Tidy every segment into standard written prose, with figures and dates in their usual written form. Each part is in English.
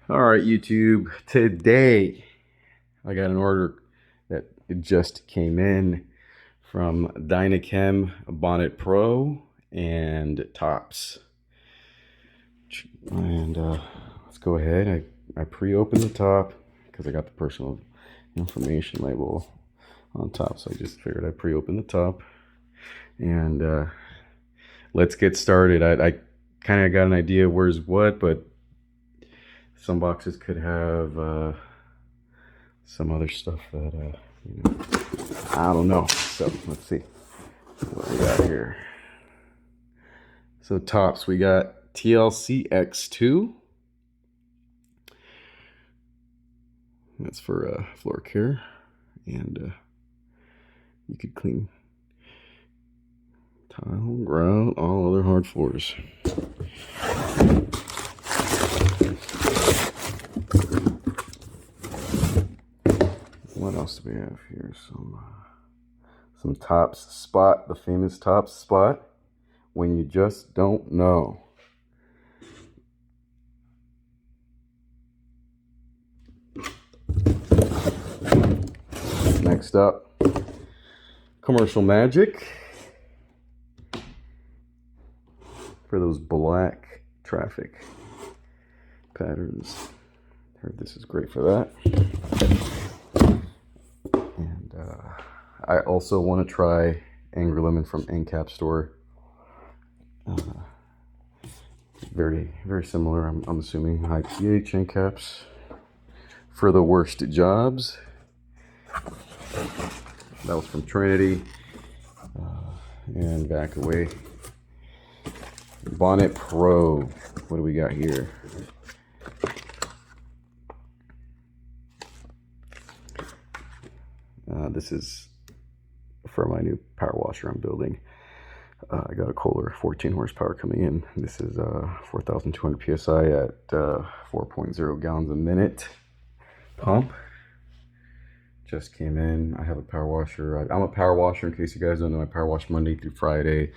All right, YouTube. Today, I got an order that it just came in from DynaChem Bonnet Pro and Tops. And let's go ahead. I pre-opened the top because I got the personal information label on top. So I just figured I'd pre-open the top. And let's get started. I kind of got an idea where's what, but some boxes could have some other stuff that, I don't know. So let's see what we got here. So tops, we got TLC X2. That's for floor care. And you could clean tile, grout, all other hard floors. What else do we have here? Some Tops Spot, the famous Tops Spot, when you just don't know. Next up, Commercial Magic for those black traffic patterns. Heard this is great for that. And I also want to try Angry Lemon from NCAP store. Very, very similar. I'm assuming high pH NCAPs for the worst jobs. That was from Trinity. And back away. Bonnet Pro. What do we got here? This is for my new power washer I'm building. I got a Kohler 14 horsepower coming in. This is 4,200 psi at 4.0 gallons a minute pump. Just came in. I have a power washer. I'm a power washer, in case you guys don't know. I power wash Monday through Friday.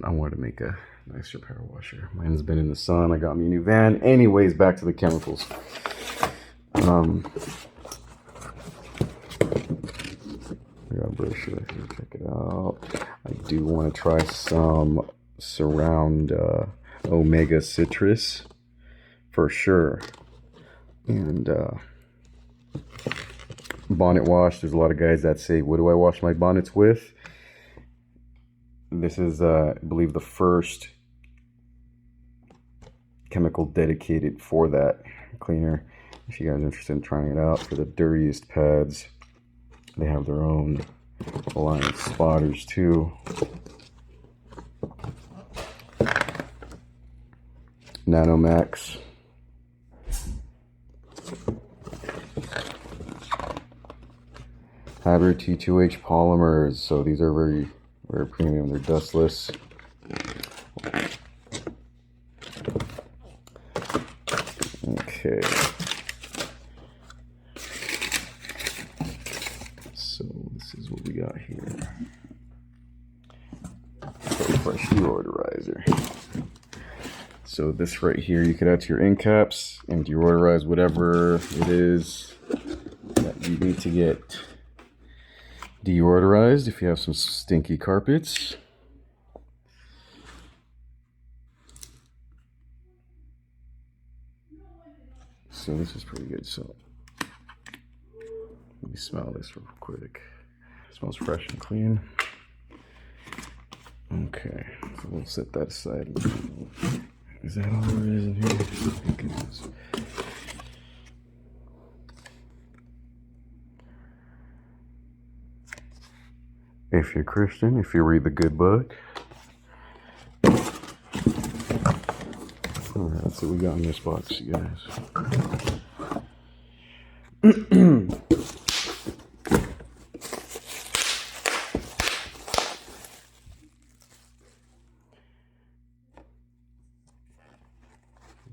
I wanted to make a nicer power washer. Mine's been in the sun. I got me a new van. Anyways, back to the chemicals. I got a brochure here. Check it out. I do want to try some Surround Omega Citrus for sure. And bonnet wash. There's a lot of guys that say, what do I wash my bonnets with? This is, I believe, the first chemical dedicated for that cleaner. If you guys are interested in trying it out, for the dirtiest pads, they have their own line of spotters too. Nanomax. Haber T2H polymers. So these are very premium. They're dustless. Okay. So this is what we got here. Fresh deodorizer. So this right here, you could add to your end caps and deodorize whatever it is that you need to get deodorized if you have some stinky carpets. So this is pretty good. So let me smell this real quick. It smells fresh and clean. Okay, so we'll set that aside. Is that all there is in here? Thank goodness. If you're Christian, if you read the good book. Alright, that's what we got in this box, you guys.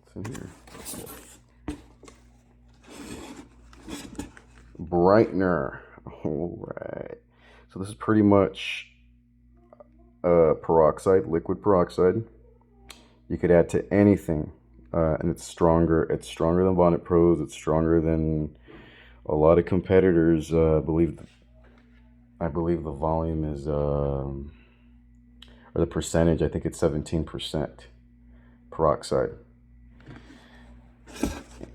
What's in here? Brightener. Alright. So this is pretty much peroxide, liquid peroxide. You could add to anything, and it's stronger. It's stronger than Bonnet Pros. It's stronger than a lot of competitors. I believe the volume is, or the percentage, I think it's 17% peroxide.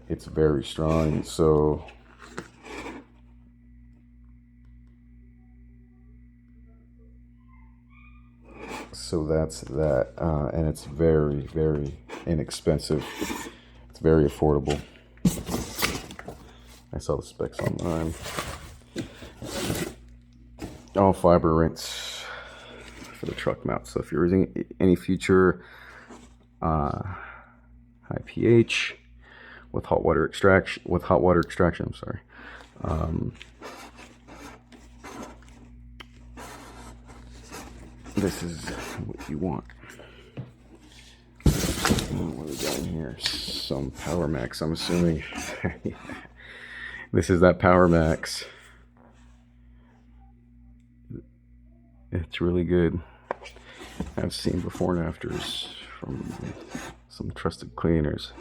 It's very strong. So that's that, and it's very, very inexpensive. It's very affordable. I saw the specs online. All fiber rinse for the truck mount. So if you're using any future high pH with hot water extraction, I'm sorry. This is what you want. What do we got in here? Some Power Max, I'm assuming. Yeah. This is that Power Max. It's really good. I've seen before and afters from some trusted cleaners.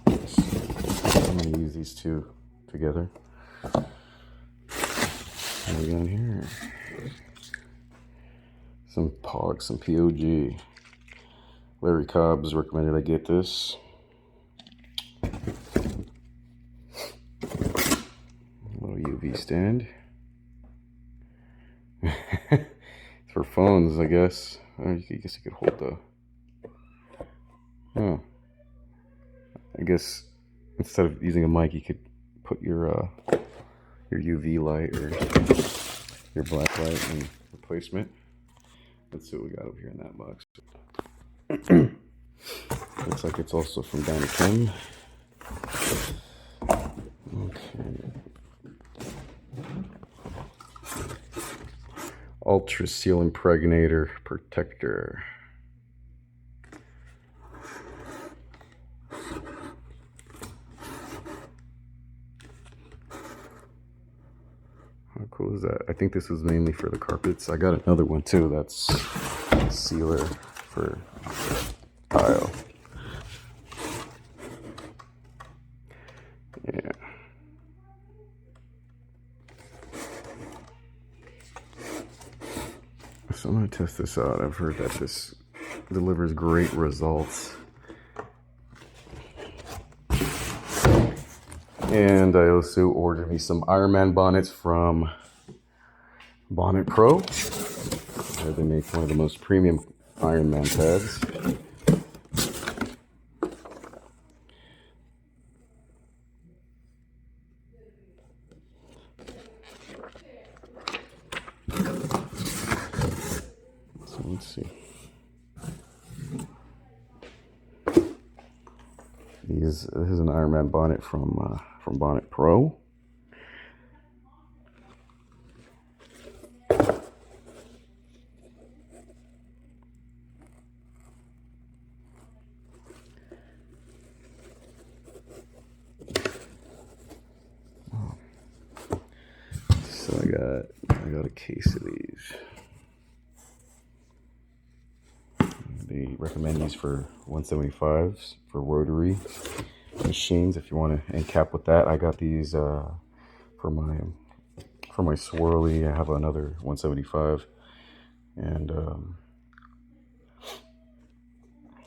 I'm going to use these two together. What do we got in here? Some POG, some POG. Larry Cobbs recommended I get this. Little UV stand. It's for phones, I guess. I guess you could hold the... Oh. I guess instead of using a mic, you could put your UV light or your black light in replacement. Let's see what we got over here in that box. Looks like it's also from DynaChem. Okay. Ultra Seal Impregnator Protector. How cool is that? I think this is mainly for the carpets. I got another one too. That's sealer for tile. Yeah. So I'm gonna test this out. I've heard that this delivers great results. And I also ordered me some IronMan bonnets from Bonnet Pro. They make one of the most premium IronMan pads. So let's see. This is an IronMan bonnet from Bonnet Pro. So I got a case of these. They recommend these for 175s for rotary machines. If you want to end cap with that, I got these for my swirly. I have another 175, and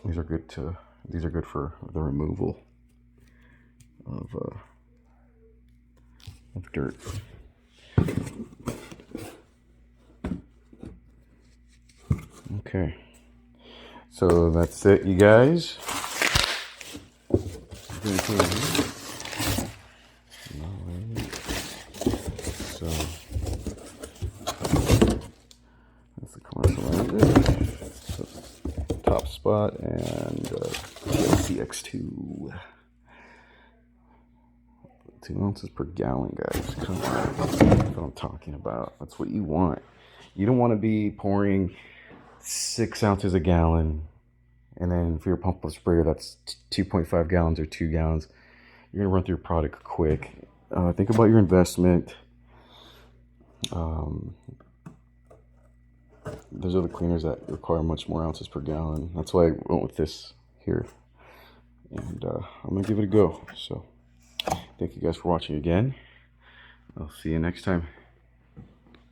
these are good for the removal of dirt. Okay, so that's it, you guys. So that's the commercial end. So top spot and CX2. 2 ounces per gallon, guys. Come on. That's what I'm talking about. That's what you want. You don't want to be pouring 6 ounces a gallon, and then for your pump sprayer, that's 2.5 gallons or 2 gallons. You're gonna run through your product quick. Think about your investment. There's other cleaners that require much more ounces per gallon. That's why I went with this here. And I'm going to give it a go. So thank you guys for watching again. I'll see you next time.